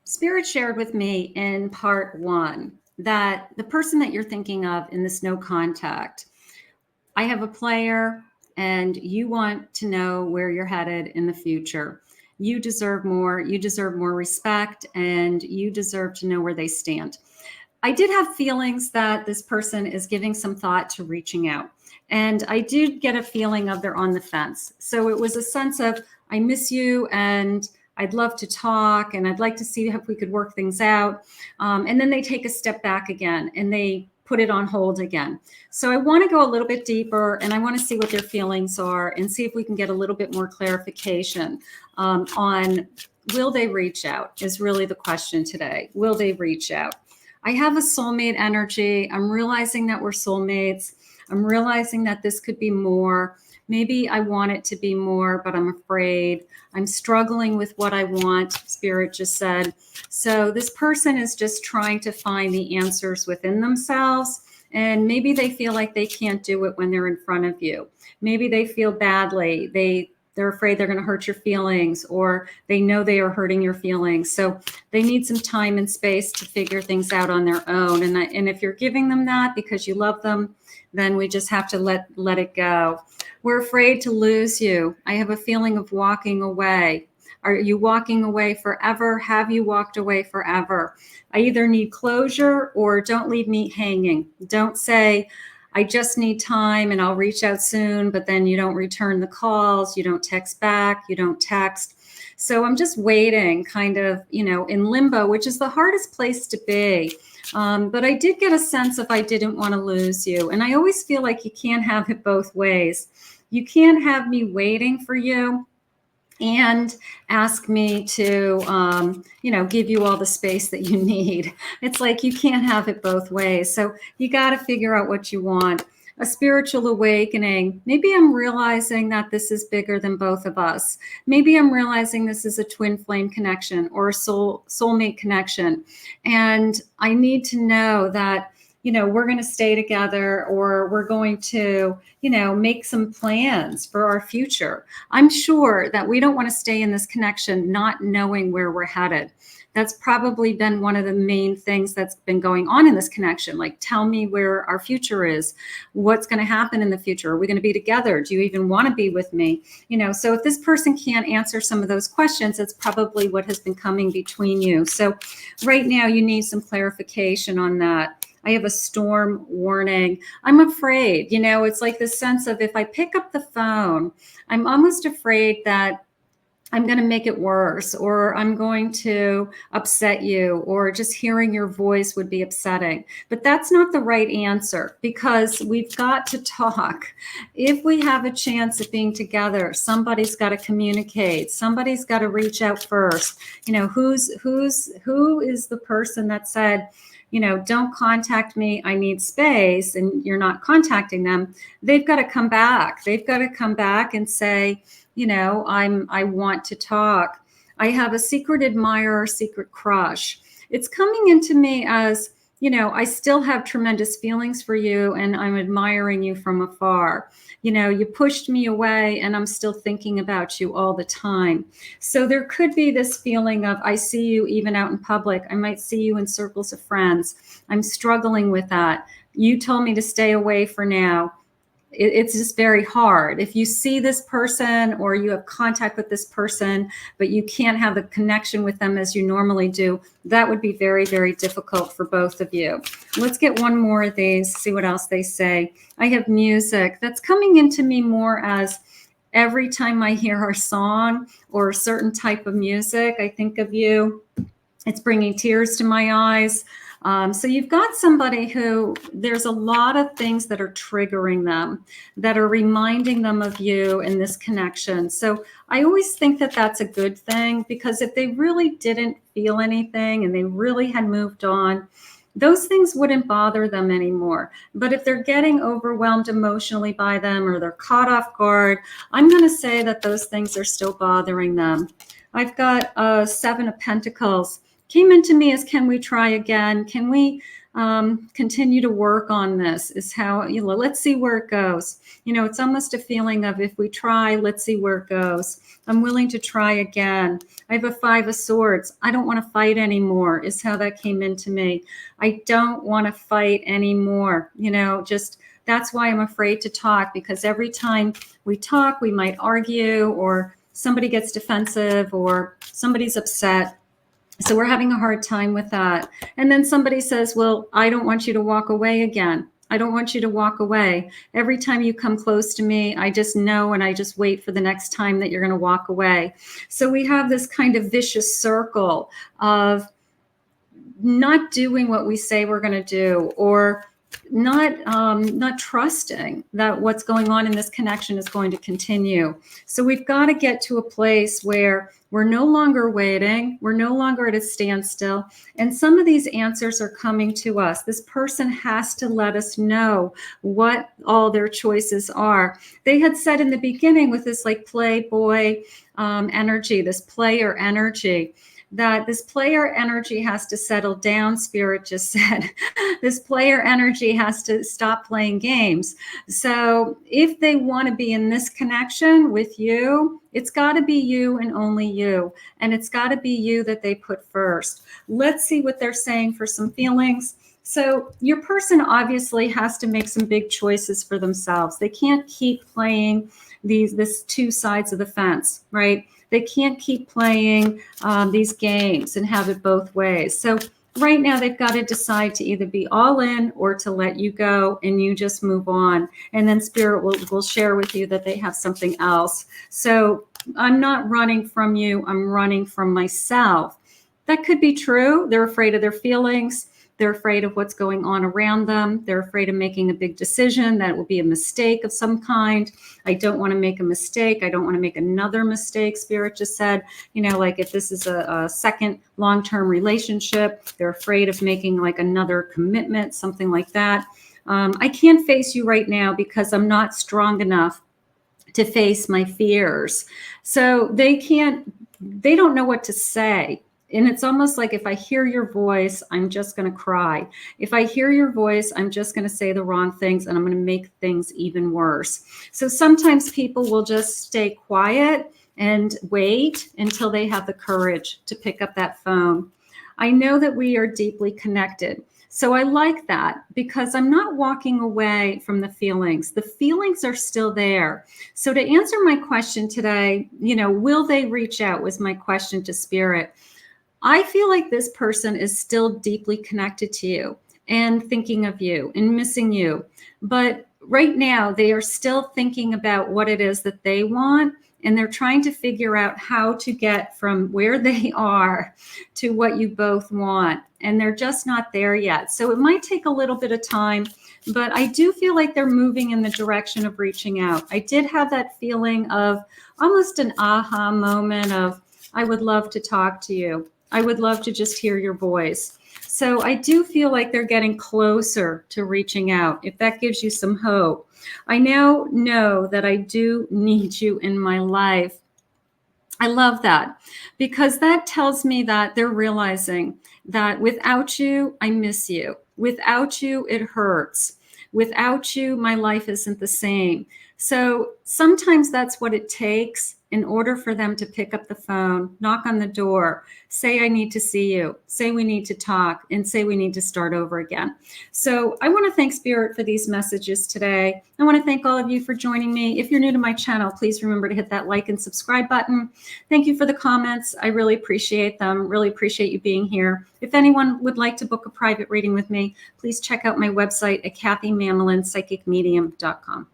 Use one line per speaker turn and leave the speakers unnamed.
Spirit shared with me in part 1 that the person that you're thinking of in this no contact, I have a player and you want to know where you're headed in the future. You deserve more. You deserve more respect, and you deserve to know where they stand. I did have feelings that this person is giving some thought to reaching out. And I did get a feeling of they're on the fence. So it was a sense of, I miss you and I'd love to talk and I'd like to see if we could work things out. And then they take a step back again and they put it on hold again. So I want to go a little bit deeper and I want to see what their feelings are and see if we can get a little bit more clarification on will they reach out is really the question today. Will they reach out? I have a soulmate energy. I'm realizing that we're soulmates. I'm realizing that this could be more. Maybe I want it to be more, but I'm afraid. I'm struggling with what I want, Spirit just said. So this person is just trying to find the answers within themselves. And maybe they feel like they can't do it when they're in front of you. Maybe they feel badly. They're afraid they're going to hurt your feelings, or they know they are hurting your feelings. So they need some time and space to figure things out on their own. And if you're giving them that because you love them, then we just have to let it go. We're afraid to lose you. I have a feeling of walking away. Are you walking away forever? Have you walked away forever? I either need closure or don't leave me hanging. Don't say, I just need time and I'll reach out soon, but then you don't return the calls, you don't text back, you don't text. So I'm just waiting, kind of, in limbo, which is the hardest place to be. But I did get a sense of I didn't want to lose you. And I always feel like you can't have it both ways. You can't have me waiting for you and ask me to, give you all the space that you need. It's like you can't have it both ways. So you got to figure out what you want. A spiritual awakening. Maybe I'm realizing that this is bigger than both of us. Maybe I'm realizing this is a twin flame connection or a soulmate connection. And I need to know that, we're going to stay together, or we're going to, make some plans for our future. I'm sure that we don't want to stay in this connection not knowing where we're headed. That's probably been one of the main things that's been going on in this connection. Like, tell me where our future is. What's going to happen in the future? Are we going to be together? Do you even want to be with me? So if this person can't answer some of those questions, that's probably what has been coming between you. So right now you need some clarification on that. I have a storm warning. I'm afraid, it's like this sense of if I pick up the phone, I'm almost afraid that I'm going to make it worse, or I'm going to upset you, or just hearing your voice would be upsetting. But that's not the right answer, because we've got to talk. If we have a chance of being together, somebody's got to communicate. Somebody's got to reach out first. Who is the person that said, don't contact me, I need space, and you're not contacting them? They've got to come back. They've got to come back and say, I want to talk. I have a secret admirer, secret crush. It's coming into me as, I still have tremendous feelings for you and I'm admiring you from afar. You pushed me away and I'm still thinking about you all the time. So there could be this feeling of, I see you even out in public. I might see you in circles of friends. I'm struggling with that. You told me to stay away for now. It's just very hard. If you see this person or you have contact with this person, but you can't have the connection with them as you normally do, that would be very, very difficult for both of you. Let's get one more of these, see what else they say. I have music that's coming into me more as every time I hear our song or a certain type of music, I think of you. It's bringing tears to my eyes. So you've got somebody who there's a lot of things that are triggering them, that are reminding them of you in this connection. So I always think that that's a good thing, because if they really didn't feel anything and they really had moved on, those things wouldn't bother them anymore. But if they're getting overwhelmed emotionally by them, or they're caught off guard, I'm going to say that those things are still bothering them. I've got 7 of Pentacles. came into me as, can we try again? Can we continue to work on this? Is how, let's see where it goes. It's almost a feeling of, if we try, let's see where it goes. I'm willing to try again. I have a 5 of Swords. I don't want to fight anymore, is how that came into me. I don't want to fight anymore. Just that's why I'm afraid to talk, because every time we talk, we might argue, or somebody gets defensive, or somebody's upset. So we're having a hard time with that. And then somebody says, well, I don't want you to walk away again. I don't want you to walk away. Every time you come close to me, I just know, and I just wait for the next time that you're going to walk away. So we have this kind of vicious circle of not doing what we say we're going to do, or not trusting that what's going on in this connection is going to continue. So we've got to get to a place where we're no longer waiting. We're no longer at a standstill. And some of these answers are coming to us. This person has to let us know what all their choices are. They had said in the beginning, with this like playboy energy, this player energy, that this player energy has to settle down. Spirit just said this player energy has to stop playing games. So if they want to be in this connection with you, it's got to be you and only you. And it's got to be you that they put first. Let's see what they're saying for some feelings. So your person obviously has to make some big choices for themselves. They can't keep playing this 2 sides of the fence, right? They can't keep playing these games and have it both ways. So right now they've got to decide to either be all in or to let you go, and you just move on. And then Spirit will share with you that they have something else. So I'm not running from you. I'm running from myself. That could be true. They're afraid of their feelings. They're afraid of what's going on around them. They're afraid of making a big decision that will be a mistake of some kind. I don't want to make a mistake. I don't want to make another mistake. Spirit just said, like if this is a second long-term relationship, they're afraid of making like another commitment, something like that. I can't face you right now because I'm not strong enough to face my fears. So they don't know what to say. And it's almost like, if I hear your voice, I'm just going to cry. If I hear your voice, I'm just going to say the wrong things, and I'm going to make things even worse. So sometimes people will just stay quiet and wait until they have the courage to pick up that phone. I know that we are deeply connected. So I like that, because I'm not walking away from the feelings. The feelings are still there. So to answer my question today, will they reach out, was my question to Spirit. I feel like this person is still deeply connected to you and thinking of you and missing you. But right now, they are still thinking about what it is that they want, and they're trying to figure out how to get from where they are to what you both want. And they're just not there yet. So it might take a little bit of time, but I do feel like they're moving in the direction of reaching out. I did have that feeling of almost an aha moment of, I would love to talk to you. I would love to just hear your voice. So I do feel like they're getting closer to reaching out, if that gives you some hope. I now know that I do need you in my life. I love that, because that tells me that they're realizing that without you, I miss you. Without you, it hurts. Without you, my life isn't the same. So sometimes that's what it takes in order for them to pick up the phone, knock on the door, say, I need to see you, say we need to talk, and say we need to start over again. So I want to thank Spirit for these messages today. I want to thank all of you for joining me. If you're new to my channel, please remember to hit that like and subscribe button. Thank you for the comments. I really appreciate them. Really appreciate you being here. If anyone would like to book a private reading with me, please check out my website at KathyMamolinsPsychicMedium.com.